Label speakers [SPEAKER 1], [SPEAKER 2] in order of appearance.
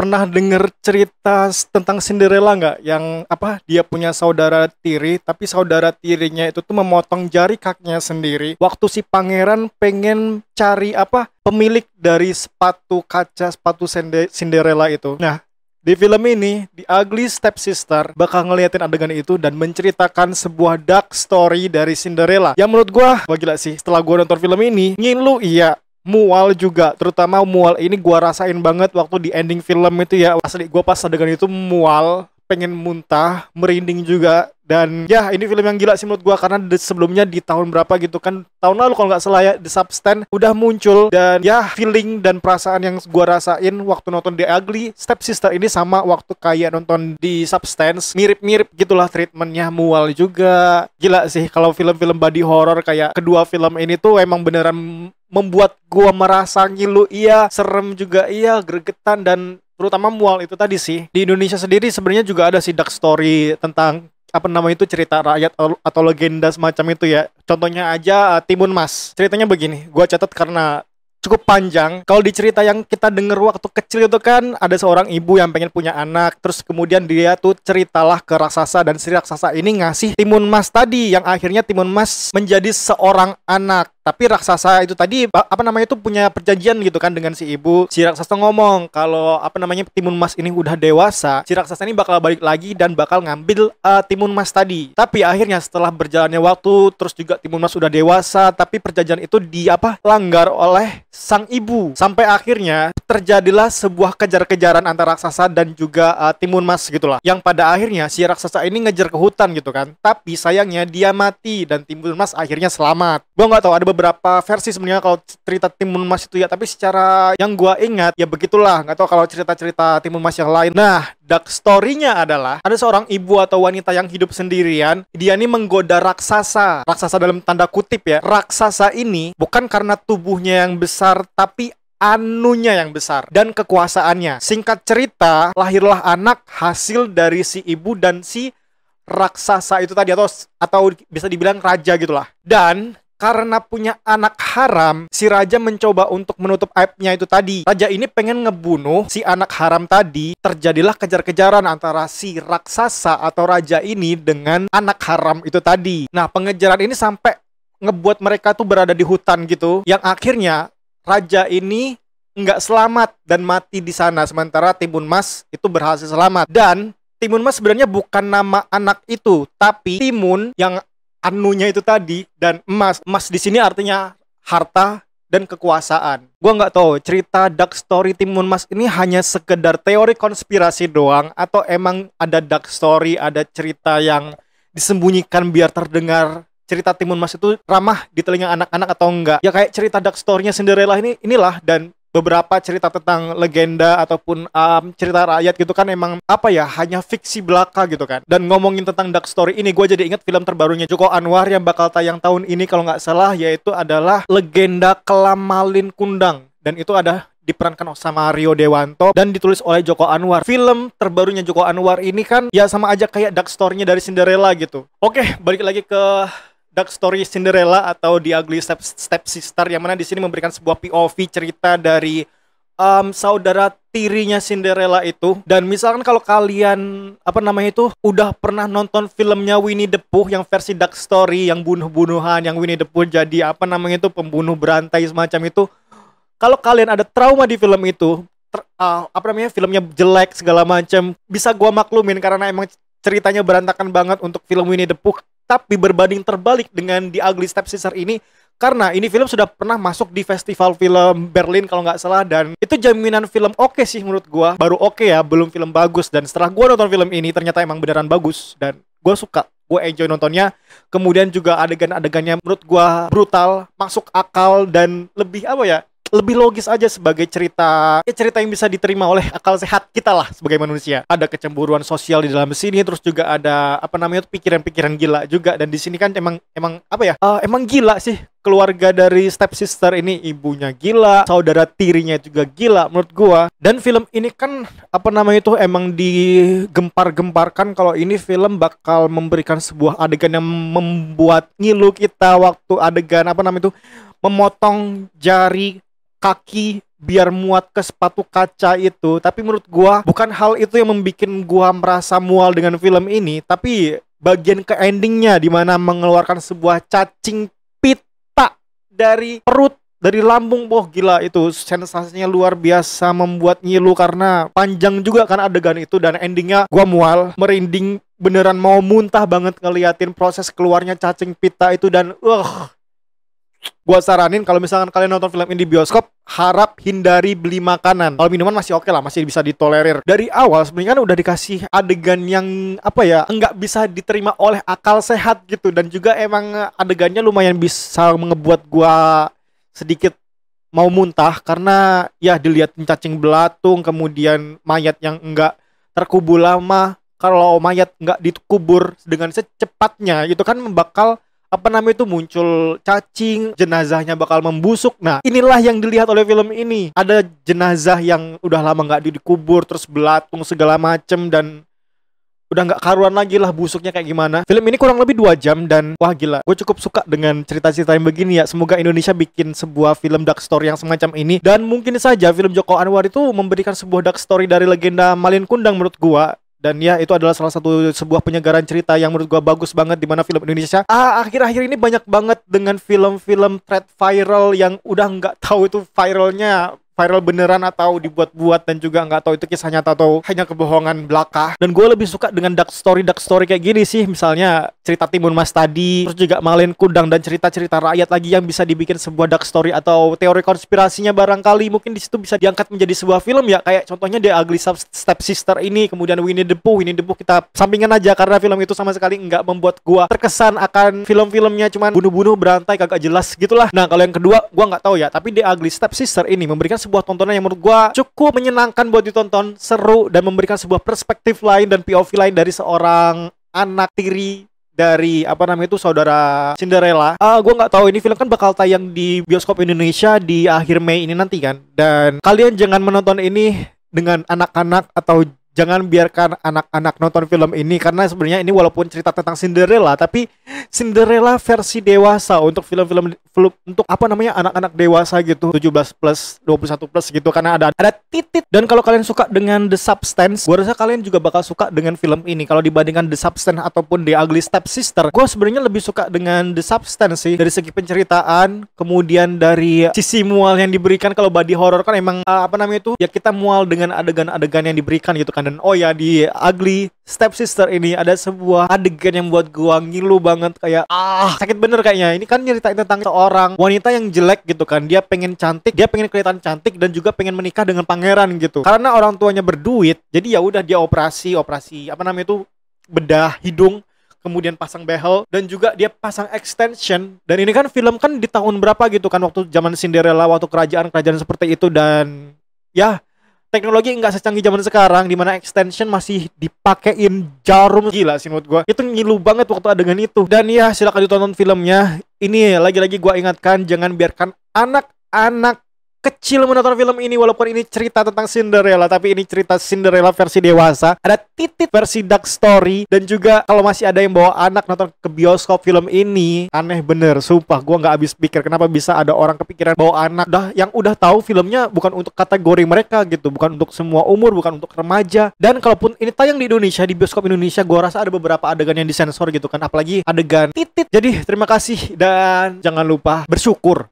[SPEAKER 1] pernah denger cerita tentang Cinderella nggak? Yang apa? Dia punya saudara tiri, tapi saudara tirinya itu tuh memotong jari kakinya sendiri. Waktu si pangeran pengen cari apa? Pemilik dari sepatu kaca, sepatu Cinderella itu. Nah, di film ini, The Ugly Stepsister bakal ngeliatin adegan itu dan menceritakan sebuah dark story dari Cinderella. Yang menurut gua, wah gila sih, setelah gua nonton film ini, ngilu iya, mual juga. Terutama mual ini gua rasain banget waktu di ending film itu ya. Asli gua pas adegan itu mual, pengen muntah, merinding juga. Dan ya ini film yang gila sih menurut gua, karena sebelumnya di tahun berapa gitu kan, tahun lalu kalau nggak salah ya, The Substance udah muncul. Dan ya feeling dan perasaan yang gua rasain waktu nonton The Ugly Stepsister ini sama waktu kayak nonton The Substance, mirip-mirip gitulah treatmentnya, mual juga. Gila sih kalau film-film body horror kayak kedua film ini tuh emang beneran membuat gua merasa ngilu iya, serem juga iya, gregetan, dan terutama mual itu tadi sih. Di Indonesia sendiri sebenarnya juga ada sih dark story tentang apa nama itu, cerita rakyat atau legenda semacam itu ya. Contohnya aja Timun Mas. Ceritanya begini, gua catat karena cukup panjang. Kalau di cerita yang kita denger waktu kecil itu kan ada seorang ibu yang pengen punya anak, terus kemudian dia tuh ceritalah ke raksasa, dan si raksasa ini ngasih Timun Mas tadi, yang akhirnya Timun Mas menjadi seorang anak. Tapi raksasa itu tadi apa namanya itu punya perjanjian gitu kan dengan si ibu. Si raksasa ngomong kalau apa namanya Timun Mas ini udah dewasa, si raksasa ini bakal balik lagi dan bakal ngambil Timun Mas tadi. Tapi akhirnya setelah berjalannya waktu, terus juga Timun Mas udah dewasa, tapi perjanjian itu langgar oleh sang ibu. Sampai akhirnya terjadilah sebuah kejar-kejaran antara raksasa dan juga Timun Mas gitulah. Yang pada akhirnya si raksasa ini ngejar ke hutan gitu kan. Tapi sayangnya dia mati dan Timun Mas akhirnya selamat. Gua nggak tahu, ada beberapa versi sebenarnya kalau cerita Timun Mas itu ya, tapi secara yang gua ingat ya begitulah. Nggak tahu kalau cerita-cerita Timun Mas yang lain. Nah, dark story-nya adalah ada seorang ibu atau wanita yang hidup sendirian. Dia ini menggoda raksasa. Raksasa dalam tanda kutip ya. Raksasa ini bukan karena tubuhnya yang besar, tapi anunya yang besar dan kekuasaannya. Singkat cerita, lahirlah anak hasil dari si ibu dan si raksasa itu tadi, atau bisa dibilang raja gitulah. Dan karena punya anak haram, si raja mencoba untuk menutup aibnya itu tadi. Raja ini pengen ngebunuh si anak haram tadi. Terjadilah kejar-kejaran antara si raksasa atau raja ini dengan anak haram itu tadi. Nah, pengejaran ini sampai ngebuat mereka tuh berada di hutan gitu, yang akhirnya raja ini nggak selamat dan mati di sana. Sementara Timun Mas itu berhasil selamat. Dan Timun Mas sebenarnya bukan nama anak itu, tapi Timun yang anunya itu tadi, dan emas. Emas di sini artinya harta dan kekuasaan. Gua nggak tahu cerita dark story Timun Mas ini hanya sekedar teori konspirasi doang, atau emang ada dark story, ada cerita yang disembunyikan biar terdengar cerita Timun Mas itu ramah di telinga anak-anak atau enggak. Ya kayak cerita dark story-nya Cinderella inilah, dan beberapa cerita tentang legenda ataupun cerita rakyat gitu kan emang apa ya, hanya fiksi belaka gitu kan. Dan ngomongin tentang dark story ini, gue jadi ingat film terbarunya Joko Anwar yang bakal tayang tahun ini kalau nggak salah, yaitu adalah Legenda Kelam Malin Kundang, dan itu ada diperankan sama Rio Dewanto dan ditulis oleh Joko Anwar. Film terbarunya Joko Anwar ini kan ya sama aja kayak dark story-nya dari Cinderella gitu. Oke, balik lagi ke dark story Cinderella atau The Ugly Stepsister, yang mana di sini memberikan sebuah POV cerita dari saudara tirinya Cinderella itu. Dan misalkan kalau kalian apa namanya itu udah pernah nonton filmnya Winnie the Pooh yang versi dark story, yang bunuh-bunuhan, yang Winnie the Pooh jadi apa namanya itu pembunuh berantai semacam itu, kalau kalian ada trauma di film itu, apa namanya filmnya jelek segala macam, bisa gua maklumin karena emang ceritanya berantakan banget untuk film Winnie the Pooh. Tapi berbanding terbalik dengan The Ugly Stepsister ini, karena ini film sudah pernah masuk di festival film Berlin kalau nggak salah, dan itu jaminan film oke sih menurut gua. Baru oke ya, belum film bagus. Dan setelah gua nonton film ini ternyata emang beneran bagus dan gua suka, gua enjoy nontonnya. Kemudian juga adegan-adegannya menurut gua brutal, masuk akal, dan lebih apa ya, lebih logis aja sebagai cerita yang bisa diterima oleh akal sehat kita lah sebagai manusia. Ada kecemburuan sosial di dalam sini, terus juga ada apa namanya pikiran-pikiran gila juga. Dan di sini kan emang apa ya, emang gila sih keluarga dari Stepsister ini. Ibunya gila, saudara tirinya juga gila menurut gua. Dan film ini kan apa namanya itu emang digempar-gemparkan kalau ini film bakal memberikan sebuah adegan yang membuat ngilu kita waktu adegan apa namanya itu memotong jari kaki biar muat ke sepatu kaca itu. Tapi menurut gua bukan hal itu yang membuat gua merasa mual dengan film ini, tapi bagian ke endingnya di mana mengeluarkan sebuah cacing pita dari perut, dari lambung. Wah gila, itu sensasinya luar biasa, membuat ngilu karena panjang juga kan adegan itu. Dan endingnya gua mual, merinding, beneran mau muntah banget ngeliatin proses keluarnya cacing pita itu. Dan gua saranin kalau misalkan kalian nonton film ini di bioskop, harap hindari beli makanan. Kalau minuman masih oke lah, masih bisa ditolerir. Dari awal sebenarnya kan udah dikasih adegan yang apa ya, nggak bisa diterima oleh akal sehat gitu. Dan juga emang adegannya lumayan bisa ngebuat gua sedikit mau muntah karena ya dilihatin cacing belatung, kemudian mayat yang enggak terkubur lama. Kalau mayat nggak dikubur dengan secepatnya itu kan bakal apa namanya itu muncul cacing, jenazahnya bakal membusuk. Nah inilah yang dilihat oleh film ini. Ada jenazah yang udah lama nggak dikubur, terus belatung segala macem, dan udah nggak karuan lagi lah busuknya kayak gimana. Film ini kurang lebih 2 jam dan wah gila, gue cukup suka dengan cerita-cerita yang begini ya. Semoga Indonesia bikin sebuah film dark story yang semacam ini. Dan mungkin saja film Joko Anwar itu memberikan sebuah dark story dari legenda Malin Kundang menurut gua. Dan ya itu adalah salah satu sebuah penyegaran cerita yang menurut gua bagus banget, di mana film Indonesia akhir-akhir ini banyak banget dengan film-film thread viral yang udah nggak tahu itu viralnya viral beneran atau dibuat-buat, dan juga nggak tahu itu kisah nyata atau hanya kebohongan belaka. Dan gue lebih suka dengan dark story kayak gini sih, misalnya cerita Timun Mas tadi, terus juga Malin Kundang, dan cerita-cerita rakyat lagi yang bisa dibikin sebuah dark story atau teori konspirasinya barangkali mungkin di situ bisa diangkat menjadi sebuah film ya, kayak contohnya The Ugly Stepsister ini, kemudian Winnie the Pooh kita sampingan aja karena film itu sama sekali nggak membuat gua terkesan akan film-filmnya cuman bunuh-bunuh berantai kagak jelas gitulah. Nah kalau yang kedua gua nggak tahu ya, tapi The Ugly Stepsister ini memberikan sebuah tontonan yang menurut gua cukup menyenangkan buat ditonton, seru, dan memberikan sebuah perspektif lain dan POV lain dari seorang anak tiri dari apa namanya itu saudara Cinderella. Gue nggak tahu, ini film kan bakal tayang di bioskop Indonesia di akhir Mei ini nanti kan. Dan kalian jangan menonton ini dengan anak-anak atau jangan biarkan anak-anak nonton film ini, karena sebenarnya ini walaupun cerita tentang Cinderella, tapi Cinderella versi dewasa untuk film-film untuk apa namanya anak-anak dewasa gitu, 17 plus 21 plus gitu, karena ada titit. Dan kalau kalian suka dengan The Substance, gue rasa kalian juga bakal suka dengan film ini. Kalau dibandingkan The Substance ataupun The Ugly Stepsister, gue sebenarnya lebih suka dengan The Substance sih, dari segi penceritaan, kemudian dari sisi mual yang diberikan. Kalau body horror kan emang apa namanya itu ya, kita mual dengan adegan-adegan yang diberikan gitu kan. Dan oh ya, di Ugly Stepsister ini ada sebuah adegan yang buat gua ngilu banget, kayak sakit bener kayaknya. Ini kan nyeritain tentang seorang wanita yang jelek gitu kan. Dia pengen cantik, dia pengen kelihatan cantik, dan juga pengen menikah dengan pangeran gitu. Karena orang tuanya berduit, jadi ya udah dia operasi apa namanya itu, bedah hidung, kemudian pasang behel, dan juga dia pasang extension. Dan ini kan film kan di tahun berapa gitu kan, waktu zaman Cinderella, waktu kerajaan seperti itu. Dan ya teknologi nggak secanggih zaman sekarang, dimana extension masih dipakein jarum. Gila sih menurut gue, itu ngilu banget waktu adegan itu. Dan ya silakan ditonton filmnya. Ini lagi-lagi gue ingatkan, jangan biarkan anak-anak kecil menonton film ini, walaupun ini cerita tentang Cinderella, tapi ini cerita Cinderella versi dewasa. Ada titik versi dark story. Dan juga kalau masih ada yang bawa anak nonton ke bioskop film ini, aneh bener, sumpah gue nggak habis pikir kenapa bisa ada orang kepikiran bawa anak yang udah tahu filmnya bukan untuk kategori mereka gitu, bukan untuk semua umur, bukan untuk remaja. Dan kalaupun ini tayang di Indonesia, di bioskop Indonesia, gue rasa ada beberapa adegan yang disensor gitu kan, apalagi adegan titit. Jadi terima kasih dan jangan lupa bersyukur.